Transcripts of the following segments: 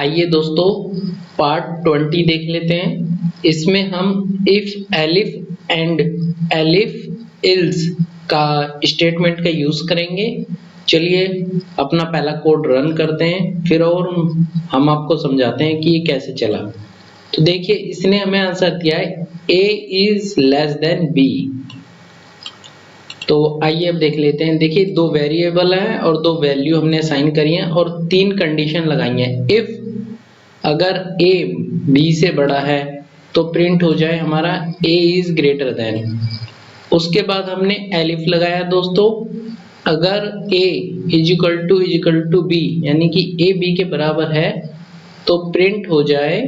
आइए दोस्तों पार्ट 20 देख लेते हैं। इसमें हम if, elif and elif ills का स्टेटमेंट का यूज करेंगे। चलिए अपना पहला कोड रन करते हैं, फिर और हम आपको समझाते हैं कि ये कैसे चला। तो देखिए इसने हमें आंसर दिया है a is less than b। तो आइए अब देख लेते हैं। देखिए दो वेरिएबल हैं और दो वैल्यू हमने असाइन करी हैं और तीन कंडीशन लगाई हैं। इफ अगर a b से बड़ा है तो प्रिंट हो जाए हमारा a इज ग्रेटर देन। उसके बाद हमने एलिफ लगाया दोस्तों, अगर a is equal to b यानी कि a b के बराबर है तो प्रिंट हो जाए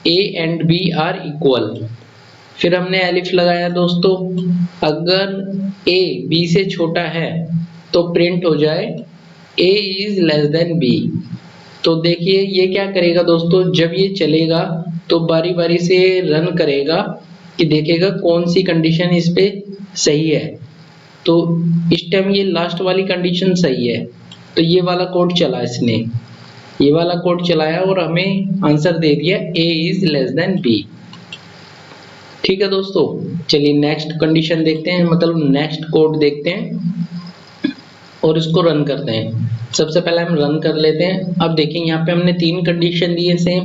a and b are equal. फिर हमने एलिफ लगाया दोस्तों, अगर a b से छोटा है तो प्रिंट हो जाए a is less than b। तो देखिए ये क्या करेगा दोस्तों, जब ये चलेगा तो बारी बारी से रन करेगा कि देखेगा कौन सी कंडीशन इस पे सही है। तो इस टाइम ये लास्ट वाली कंडीशन सही है, तो ये वाला कोड चला, इसने ये वाला कोड चलाया और हमें आंसर दे दिया a is less than b। ठीक है दोस्तों, चलिए नेक्स्ट कंडीशन देखते हैं, मतलब नेक्स्ट कोड देखते हैं और इसको रन करते हैं। सबसे पहले हम रन कर लेते हैं। अब देखिए यहाँ पे हमने तीन कंडीशन दी है same,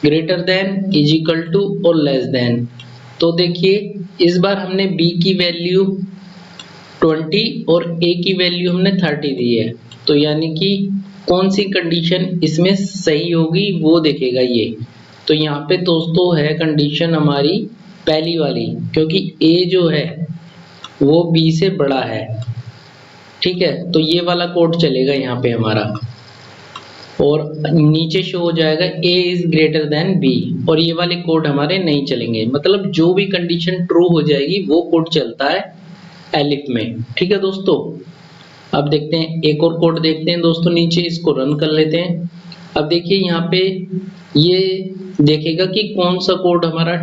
greater than, is equal to और लेस देन। तो देखिए इस बार हमने b की वैल्यू 20 और a की वैल्यू हमने 30 दी है। तो यानी कि कौन सी कंडीशन इसमें सही होगी वो देखेगा ये। तो यहाँ पे दोस्तों है कंडीशन हमारी पहली वाली, क्योंकि a जो है वो b से बड़ा है। ठीक है, तो ये वाला कोड चलेगा यहाँ पे हमारा और नीचे शो हो जाएगा a is greater than b, और ये वाले कोड हमारे नहीं चलेंगे। मतलब जो भी कंडीशन ट्रू हो जाएगी वो कोड चलता है एलिफ में। ठीक है दोस्तों, अब देखते हैं एक और कोड देखते हैं दोस्तों नीचे, इसको रन कर लेते हैं। अब देखिए यहाँ पे ये देखेगा कि कौन सा कोड हमारा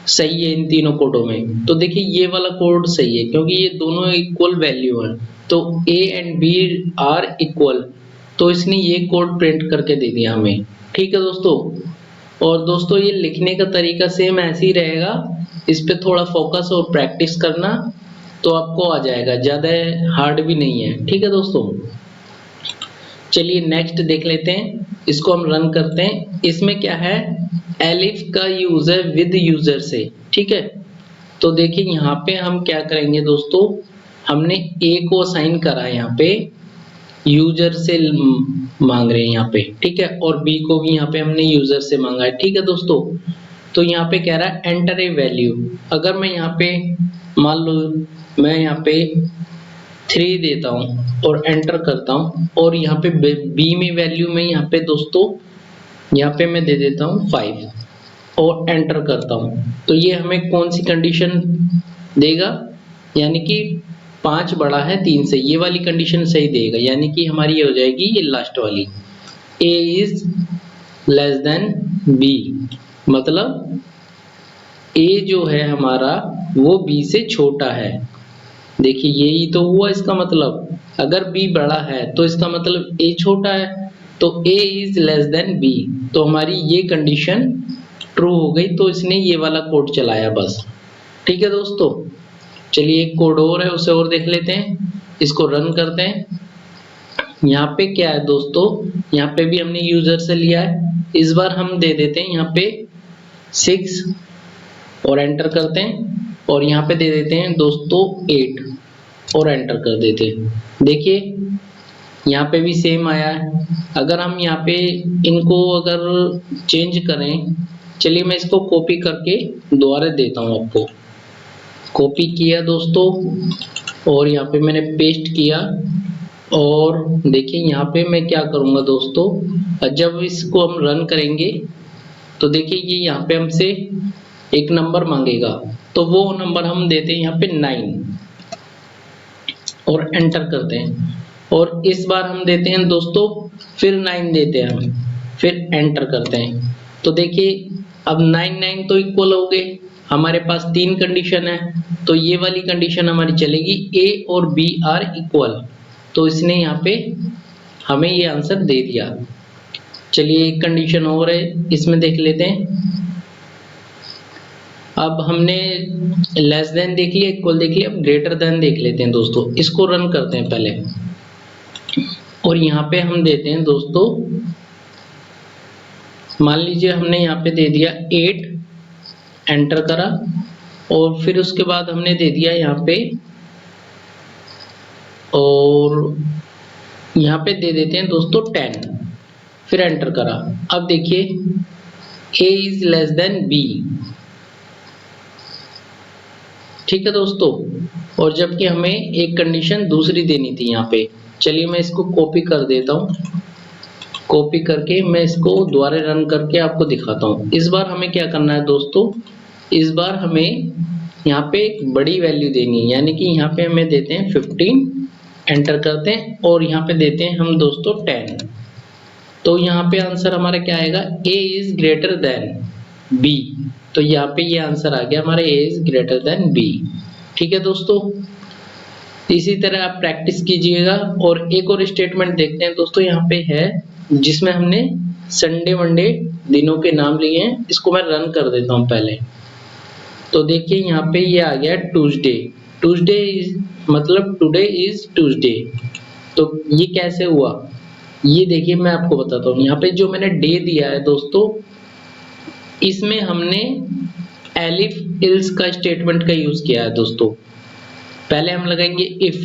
सही है इन तीनों कोडों में। तो देखिए ये वाला कोड सही है क्योंकि ये दोनों इक्वल वैल्यू है, तो a and b are equal, तो इसने ये कोड प्रिंट करके दे दिया हमें। ठीक है दोस्तों, और दोस्तों ये लिखने का तरीका सेम ऐसे ही रहेगा, इस पे थोड़ा फोकस और प्रैक्टिस करना तो आपको आ जाएगा, ज्यादा हार्ड भी नहीं है। ठीक है दोस्तों, चलिए नेक्स्ट देख लेते हैं, इसको हम रन करते हैं। इसमें क्या है, एलिफ का यूज है विद यूजर से। ठीक है, तो देखिए यहाँ पे हम क्या करेंगे दोस्तों, हमने a को असाइन करा है यहाँ पे, यूजर से मांग रहे हैं यहाँ पे। ठीक है, और b को भी यहाँ पे हमने यूजर से मांगा है। ठीक है दोस्तों, तो यहाँ पे कह रहा है एंटर ए वैल्यू। अगर मैं यहाँ पे मान लो मैं यहाँ पे 3 देता हूँ और एंटर करता हूँ, और यहाँ पे b में वैल्यू में यहाँ पे दोस्तों यहाँ पे मैं दे देता हूँ 5 और एंटर करता हूँ, तो ये हमें कौन सी कंडीशन देगा, यानी कि 5 बड़ा है 3 से, ये वाली कंडीशन सही देगा। यानी कि हमारी ये हो जाएगी ये लास्ट वाली, a is less than b, मतलब a जो है हमारा वो b से छोटा है। देखिए यही तो हुआ इसका मतलब, अगर b बड़ा है तो इसका मतलब a छोटा है, तो a is less than b, तो हमारी ये कंडीशन ट्रू हो गई, तो इसने ये वाला कोड चलाया बस। ठीक है दोस्तों, चलिए एक कोड और है उसे और देख लेते हैं, इसको रन करते हैं। यहाँ पे क्या है दोस्तों, यहाँ पे भी हमने यूजर से लिया है, इस बार हम दे देते हैं यहाँ पे 6 और एंटर करते हैं, और यहाँ पे दे देते हैं दोस्तों 8 और एंटर कर देते हैं। देखिए यहाँ पे भी सेम आया है। अगर हम यहाँ पे इनको अगर चेंज करें, चलिए मैं इसको कॉपी करके दोबारा देता हूँ आपको। कॉपी किया दोस्तों और यहाँ पे मैंने पेस्ट किया, और देखिए यहाँ पे मैं क्या करूँगा दोस्तों, जब इसको हम रन करेंगे तो देखिए ये यहाँ पे हमसे एक नंबर मांगेगा, तो वो नंबर हम देते हैं यहाँ पे 9 और एंटर करते हैं, और इस बार हम देते हैं दोस्तों फिर 9 देते हैं हम, फिर एंटर करते हैं। तो देखिए अब 9 तो इक्वल हो गए, हमारे पास 3 कंडीशन है, तो ये वाली कंडीशन हमारी चलेगी a और b आर इक्वल, तो इसने यहाँ पे हमें ये आंसर दे दिया। चलिए एक कंडीशन और है, इसमें देख लेते हैं। अब हमने लेस देन देख लिया, इक्वल देख लिया, अब ग्रेटर देन देख लेते हैं दोस्तों। इसको रन करते हैं पहले, और यहाँ पे हम देते हैं दोस्तों, मान लीजिए हमने यहाँ पे दे दिया 8, एंटर करा, और फिर उसके बाद हमने दे दिया यहाँ पे, और यहाँ पे दे देते हैं दोस्तों 10, फिर एंटर करा। अब देखिए a is less than b, ठीक है दोस्तों। और जबकि हमें एक कंडीशन दूसरी देनी थी यहाँ पे। चलिए मैं इसको कॉपी कर देता हूँ, कॉपी करके मैं इसको दोबारा रन करके आपको दिखाता हूँ। इस बार हमें क्या करना है दोस्तों, इस बार हमें यहाँ पे एक बड़ी वैल्यू देनी है, यानी कि यहाँ पे हमें देते हैं 15, एंटर करते हैं, और यहाँ पे देते हैं हम दोस्तों 10। तो यहाँ पे आंसर हमारा क्या आएगा, a is greater than b। तो यहाँ पे ये आंसर आ गया हमारा, a is greater than b। ठीक है दोस्तों, इसी तरह आप प्रैक्टिस कीजिएगा। और एक और स्टेटमेंट देखते हैं दोस्तों, यहाँ पे है जिसमें हमने संडे मंडे दिनों के नाम लिए हैं। इसको मैं रन कर देता हूँ पहले। तो देखिए यहाँ पे ये आ गया ट्यूसडे। ट्यूसडे इज मतलब टुडे इज ट्यूसडे। तो ये कैसे हुआ, ये देखिए मैं आपको बताता हूँ। यहाँ पे जो मैंने डे दिया है दोस्तों, इसमें हमने एलिफ इल्स का स्टेटमेंट का यूज किया है दोस्तों। पहले हम लगाएंगे इफ,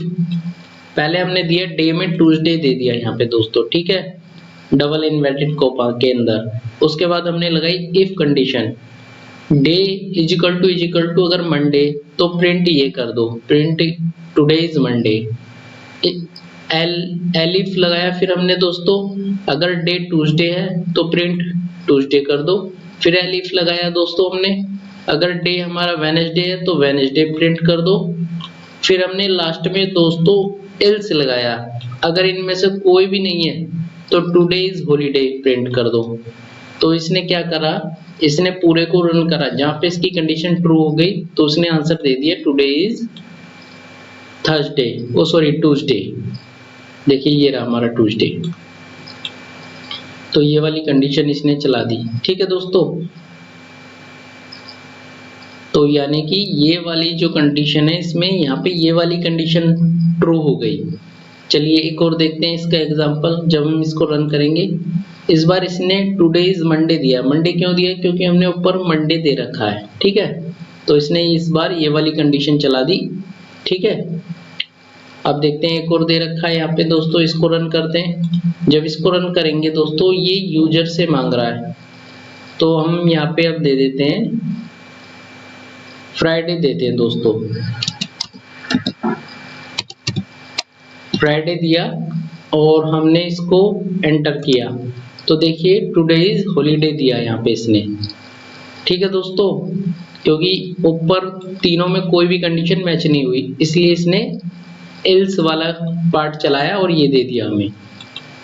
पहले हमने दिया डे में ट्यूसडे दे दिया यहाँ पे दोस्तों, ठीक है, डबल इन्वर्टेड कोमा के अंदर। उसके बाद हमने लगाई if condition, day is equal to अगर मंडे तो प्रिंट ये कर दो, print today is Monday. Elif लगाया फिर हमने दोस्तों, अगर डे ट्यूसडे है तो प्रिंट ट्यूसडे कर दो। फिर एलिफ लगाया दोस्तों हमने, अगर डे हमारा वेडनेसडे है तो वेडनेसडे प्रिंट कर दो। फिर हमने लास्ट में दोस्तों एल्स लगाया, अगर इनमें से कोई भी नहीं है तो टुडे इज हॉलीडे प्रिंट कर दो। तो इसने क्या करा, इसने पूरे को रन करा, जहां पे इसकी कंडीशन ट्रू हो गई तो उसने आंसर दे दिया today is Thursday, oh sorry Tuesday. देखिए ये रहा हमारा ट्यूसडे। तो ये वाली कंडीशन इसने चला दी, ठीक है दोस्तों। तो यानी कि ये वाली जो कंडीशन है, इसमें यहाँ पे ये वाली कंडीशन ट्रू हो गई। चलिए एक और देखते हैं इसका एग्जांपल, जब हम इसको रन करेंगे। इस बार इसने टुडे इज मंडे दिया। मंडे क्यों दिया, क्योंकि हमने ऊपर मंडे दे रखा है, ठीक है। तो इसने इस बार ये वाली कंडीशन चला दी, ठीक है। अब देखते हैं एक और दे रखा है यहाँ पे दोस्तों, इसको रन करते हैं। जब इसको रन करेंगे दोस्तों, ये यूजर से मांग रहा है, तो हम यहाँ पे अब दे देते हैं फ्राइडे देते हैं दोस्तों। फ्राइडे दिया और हमने इसको एंटर किया, तो देखिए टुडे इज हॉलीडे दिया यहाँ पे इसने, ठीक है दोस्तों। क्योंकि ऊपर तीनों में कोई भी कंडीशन मैच नहीं हुई, इसलिए इसने एल्स वाला पार्ट चलाया और ये दे दिया हमें,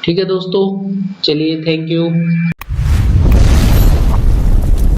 ठीक है दोस्तों। चलिए थैंक यू।